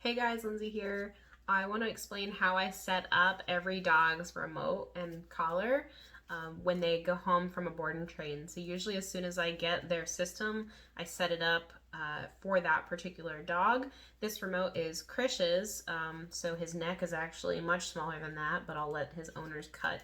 Hey guys, Lindsay here. I want to explain how I set up every dog's remote and collar when they go home from a board and train. So usually as soon as I get their system, I set it up for that particular dog. This remote is Krish's, so his neck is actually much smaller than that, but I'll let his owners cut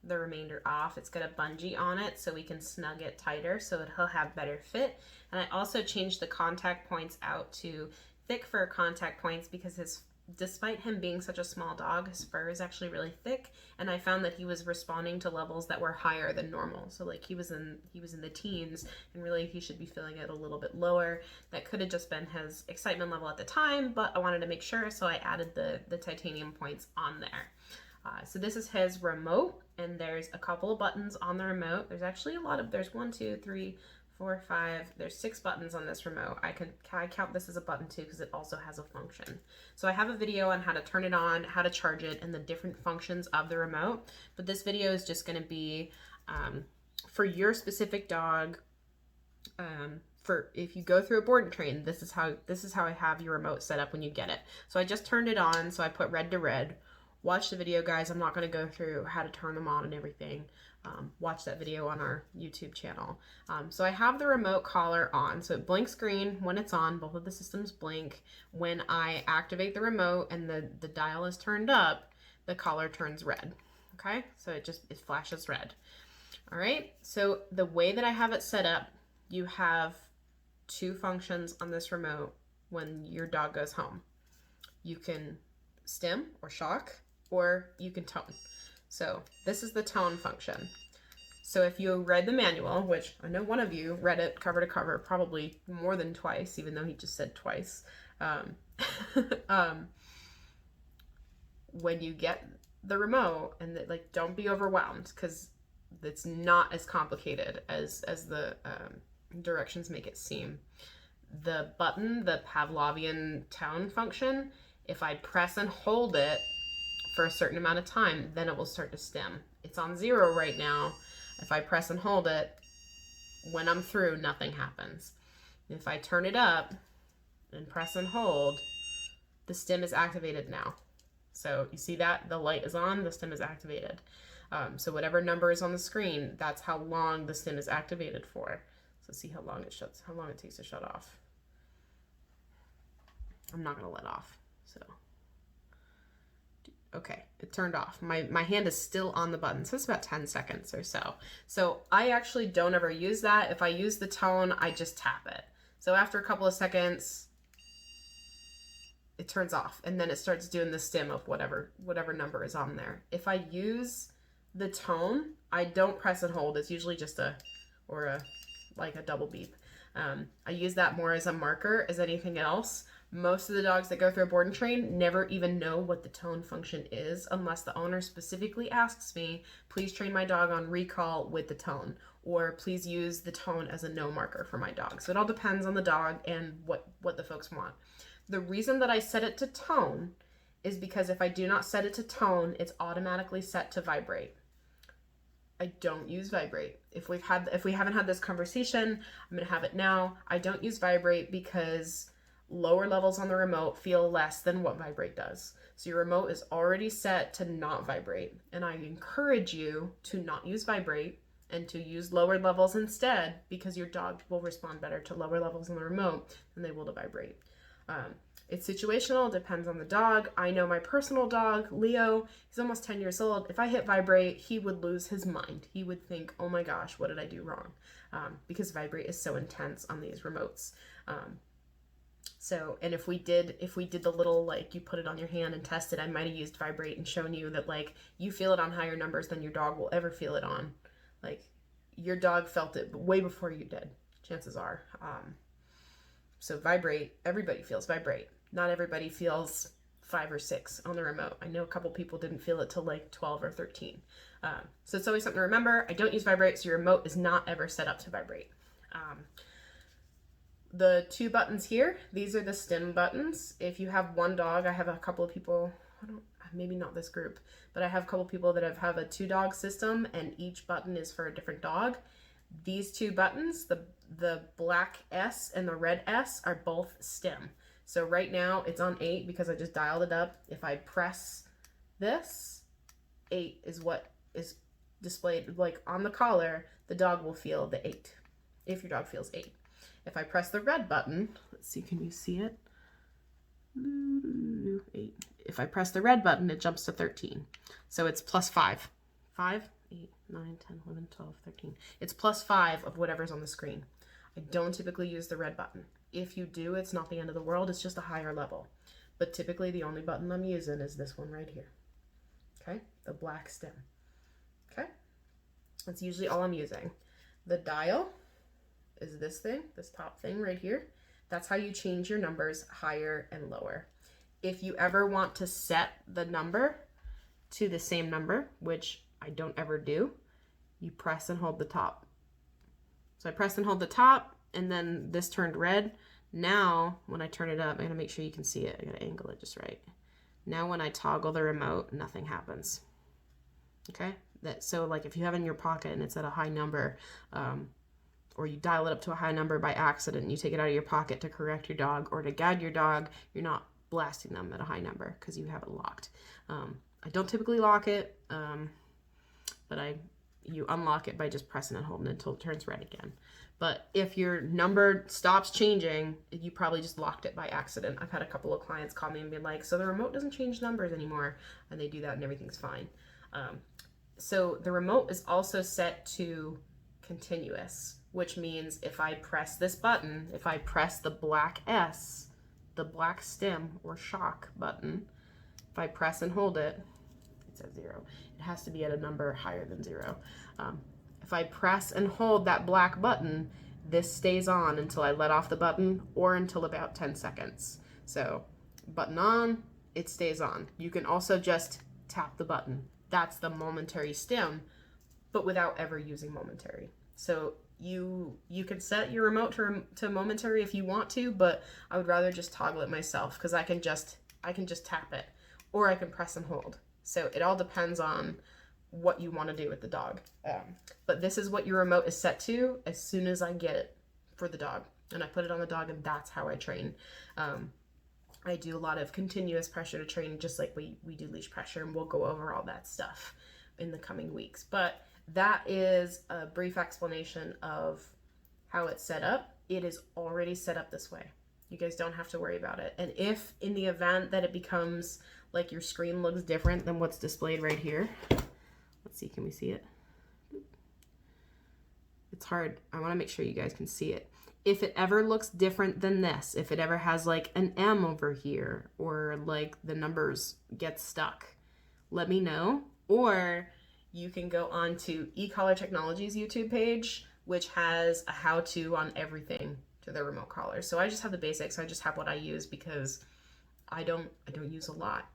the remainder off. It's got a bungee on it so we can snug it tighter so that he'll have better fit. And I also changed the contact points out to thick fur contact points because despite him being such a small dog, his fur is actually really thick, and I found that he was responding to levels that were higher than normal. So like he was in the teens, and really he should be feeling it a little bit lower. That could have just been his excitement level at the time, but I wanted to make sure, so I added the titanium points on there. So this is his remote, and there's a couple of buttons on the remote. There's actually there's 1, 2, 3, 4, 5, there's 6 buttons on this remote. I count this as a button too because it also has a function. So I have a video on how to turn it on, how to charge it, and the different functions of the remote. But this video is just going to be for your specific dog. For if you go through a board and train, this is how I have your remote set up when you get it. So I just turned it on, so I put red to red. Watch the video, guys. I'm not going to go through how to turn them on and everything. Watch that video on our YouTube channel. So I have the remote collar on. So it blinks green when it's on. Both of the systems blink. When I activate the remote and the dial is turned up, the collar turns red. Okay? So it flashes red. All right? So the way that I have it set up, you have 2 functions on this remote when your dog goes home. You can stim or shock, or you can tone. So this is the tone function. So if you read the manual, which I know one of you read it cover to cover, probably more than twice, even though he just said twice. When you get the remote, and don't be overwhelmed because it's not as complicated as the directions make it seem. The button, the Pavlovian tone function, if I press and hold it for a certain amount of time, then it will start to stim. It's on 0 right now. If I press and hold it, when I'm through, nothing happens. If I turn it up and press and hold, the stim is activated now. So you see that? The light is on, the stim is activated. So whatever number is on the screen, that's how long the stim is activated for. So see how long it takes to shut off. I'm not gonna let off, so. Okay, it turned off. My hand is still on the button, so it's about 10 seconds or so. So I actually don't ever use that. If I use the tone, I just tap it. So after a couple of seconds, it turns off, and then it starts doing the stim of whatever number is on there. If I use the tone, I don't press and hold. It's usually just a double beep. I use that more as a marker as anything else. Most of the dogs that go through a board and train never even know what the tone function is unless the owner specifically asks me, please train my dog on recall with the tone, or please use the tone as a no marker for my dog. So it all depends on the dog and what the folks want. The reason that I set it to tone is because if I do not set it to tone, it's automatically set to vibrate. I don't use vibrate. If we haven't had this conversation, I'm gonna have it now. I don't use vibrate because lower levels on the remote feel less than what vibrate does. So your remote is already set to not vibrate. And I encourage you to not use vibrate and to use lower levels instead, because your dog will respond better to lower levels on the remote than they will to vibrate. It's situational, depends on the dog. I know my personal dog, Leo, he's almost 10 years old. If I hit vibrate, he would lose his mind. He would think, oh my gosh, what did I do wrong? Because vibrate is so intense on these remotes. So, and if we did the little, you put it on your hand and test it, I might have used vibrate and shown you that, you feel it on higher numbers than your dog will ever feel it on. Your dog felt it way before you did, chances are. So vibrate, everybody feels vibrate. Not everybody feels 5 or 6 on the remote. I know a couple people didn't feel it till 12 or 13. So it's always something to remember. I don't use vibrate, so your remote is not ever set up to vibrate. The 2 buttons here, these are the stim buttons. If you have one dog, I have a couple of people, maybe not this group, but I have a couple of people that have a 2-dog system, and each button is for a different dog. These 2 buttons, the black S and the red S, are both stim. So right now it's on 8 because I just dialed it up. If I press this, 8 is what is displayed. Like on the collar, the dog will feel the 8 if your dog feels 8. If I press the red button, let's see, can you see it? 8. If I press the red button, it jumps to 13. So it's plus 5. 5, 8, 9, 10, 11, 12, 13. It's plus 5 of whatever's on the screen. I don't typically use the red button. If you do, it's not the end of the world. It's just a higher level. But typically the only button I'm using is this one right here. Okay, the black stem. Okay, that's usually all I'm using. The dial is this thing, this top thing right here. That's how you change your numbers higher and lower. If you ever want to set the number to the same number, which I don't ever do, you press and hold the top. So I press and hold the top, and then this turned red. Now, when I turn it up, I'm gonna make sure you can see it. I gotta angle it just right. Now when I toggle the remote, nothing happens. Okay? So like if you have it in your pocket and it's at a high number, or you dial it up to a high number by accident and you take it out of your pocket to correct your dog or to guide your dog, you're not blasting them at a high number because you have it locked. I don't typically lock it, but you unlock it by just pressing and holding it until it turns red again. But if your number stops changing, you probably just locked it by accident. I've had a couple of clients call me and be like, so the remote doesn't change numbers anymore, and they do that and everything's fine. So the remote is also set to continuous, which means if I press this button, if I press the black S, the black stem or shock button, if I press and hold it, it says 0. It has to be at a number higher than 0. If I press and hold that black button, this stays on until I let off the button or until about 10 seconds. So button on, it stays on. You can also just tap the button. That's the momentary stim, but without ever using momentary. So you can set your remote to momentary if you want to, but I would rather just toggle it myself because I can just tap it, or I can press and hold. So it all depends on what you want to do with the dog. But this is what your remote is set to as soon as I get it for the dog. And I put it on the dog, and that's how I train. I do a lot of continuous pressure to train, just like we do leash pressure, and we'll go over all that stuff in the coming weeks. But that is a brief explanation of how it's set up. It is already set up this way. You guys don't have to worry about it. And if in the event that it becomes like your screen looks different than what's displayed right here, let's see, can we see it? It's hard. I want to make sure you guys can see it. If it ever looks different than this, if it ever has like an M over here, or like the numbers get stuck, let me know. Or you can go on to ecollar Technologies YouTube page, which has a how-to on everything to the remote collar. So I just have the basics. I just have what I use because I don't use a lot,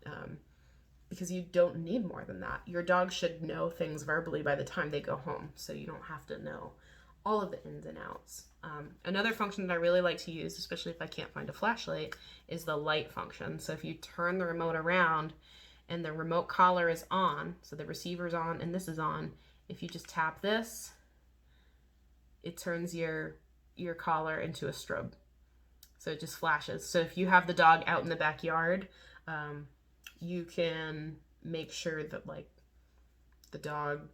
because you don't need more than that. Your dog should know things verbally by the time they go home, so you don't have to know all of the ins and outs. Another function that I really like to use, especially if I can't find a flashlight, is the light function. So if you turn the remote around and the remote collar is on, so the receiver's on and this is on, if you just tap this, it turns your collar into a strobe. So it just flashes. So if you have the dog out in the backyard, you can make sure that like the dog,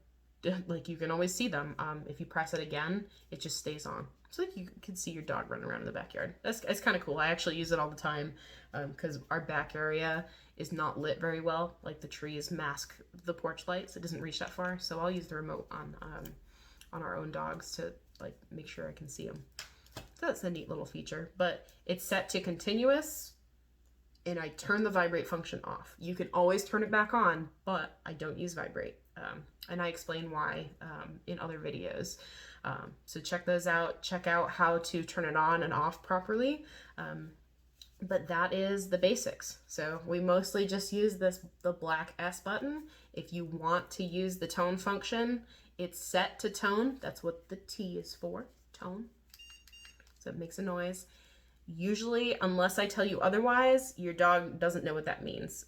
like you can always see them. If you press it again, it just stays on. So like you can see your dog running around in the backyard. It's kind of cool. I actually use it all the time because our back area is not lit very well. Like the trees mask the porch lights. It doesn't reach that far. So I'll use the remote on our own dogs to like make sure I can see them. So that's a neat little feature. But it's set to continuous, and I turn the vibrate function off. You can always turn it back on, but I don't use vibrate. And I explain why in other videos. So check those out. Check out how to turn it on and off properly. But that is the basics. So we mostly just use the black S button. If you want to use the tone function, it's set to tone. That's what the T is for, tone. So it makes a noise. Usually, unless I tell you otherwise, your dog doesn't know what that means.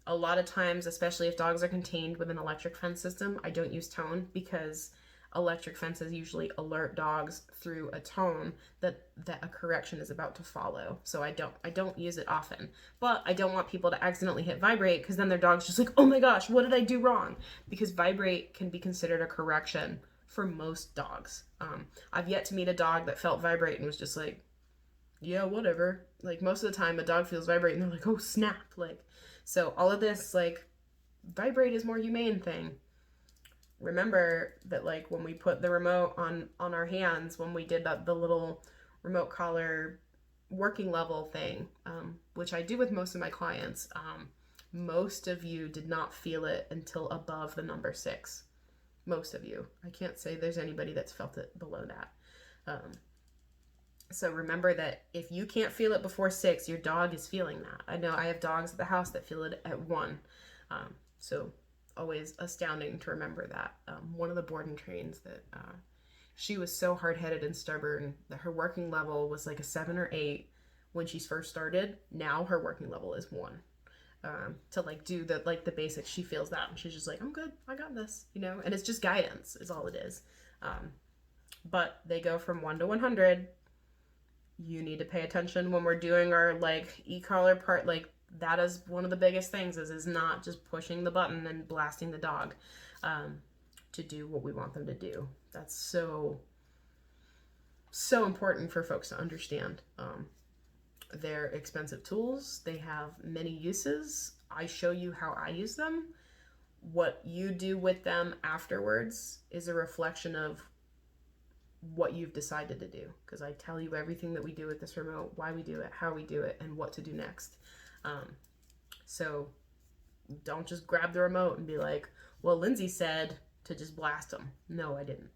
A lot of times, especially if dogs are contained with an electric fence system, I don't use tone because electric fences usually alert dogs through a tone that a correction is about to follow. So I don't use it often, but I don't want people to accidentally hit vibrate, because then their dog's just like, oh my gosh, what did I do wrong? Because vibrate can be considered a correction for most dogs. I've yet to meet a dog that felt vibrate and was just like, yeah, whatever. Like, most of the time a dog feels vibrate and they're like, oh snap. Like, so all of this, like, vibrate is more humane thing. Remember that, like, when we put the remote on our hands, when we did the little remote collar working level thing, which I do with most of my clients, most of you did not feel it until above the number 6. Most of you. I can't say there's anybody that's felt it below that. So remember that if you can't feel it before 6, your dog is feeling that. I know I have dogs at the house that feel it at 1. So always astounding to remember that. One of the board and trains that she was so hard-headed and stubborn that her working level was like a 7 or 8 when she first started. Now her working level is 1. To like do the basics. She feels that and she's just like, I'm good, I got this, you know. And it's just guidance is all it is. But they go from 1 to 100. You need to pay attention when we're doing our like e-collar part. Like, that is one of the biggest things is not just pushing the button and blasting the dog to do what we want them to do. That's so important for folks to understand. They're expensive tools. They have many uses. I show you how I use them. What you do with them afterwards is a reflection of what you've decided to do, because I tell you everything that we do with this remote, why we do it, how we do it, and what to do next. So don't just grab the remote and be like, well, Lindsay said to just blast them. No, I didn't.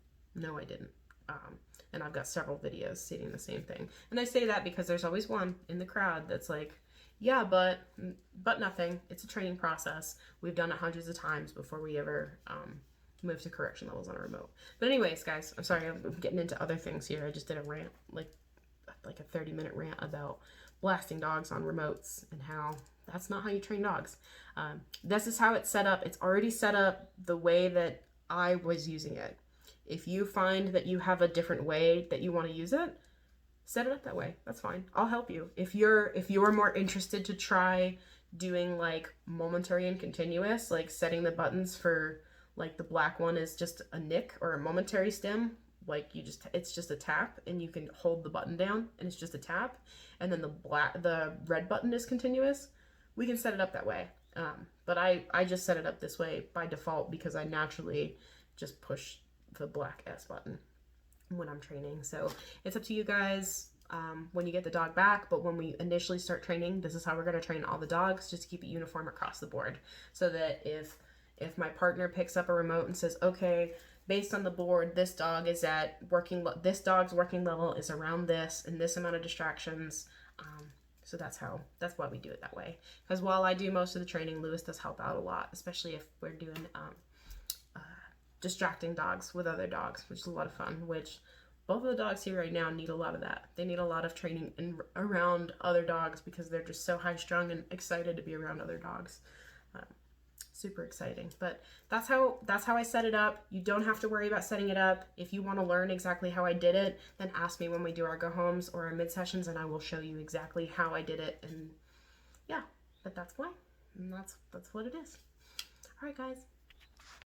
And I've got several videos stating the same thing. And I say that because there's always one in the crowd that's like, yeah, but nothing. It's a training process. We've done it hundreds of times before we ever move to correction levels on a remote. But anyways, guys, I'm sorry, I'm getting into other things here. I just did a rant, like a 30-minute rant about blasting dogs on remotes and how that's not how you train dogs. This is how it's set up. It's already set up the way that I was using it. If you find that you have a different way that you want to use it, set it up that way. That's fine. I'll help you. If you're more interested to try doing like momentary and continuous, like setting the buttons for like the black one is just a nick or a momentary stim, like it's just a tap and you can hold the button down and it's just a tap, and then the red button is continuous, we can set it up that way. But I just set it up this way by default because I naturally just push the black S button when I'm training. So it's up to you guys when you get the dog back, but when we initially start training, this is how we're going to train all the dogs, just to keep it uniform across the board, so that if my partner picks up a remote and says, okay, based on the board, this dog is at this dog's working level is around this and this amount of distractions. So that's why we do it that way. Because while I do most of the training, Lewis does help out a lot, especially if we're doing distracting dogs with other dogs, which is a lot of fun, which both of the dogs here right now need a lot of that. They need a lot of training around other dogs because they're just so high strung and excited to be around other dogs. Super exciting. But that's how I set it up. You don't have to worry about setting it up. If you want to learn exactly how I did it, then ask me when we do our go homes or our mid sessions, and I will show you exactly how I did it. And yeah, but that's why, and that's what it is. All right, guys.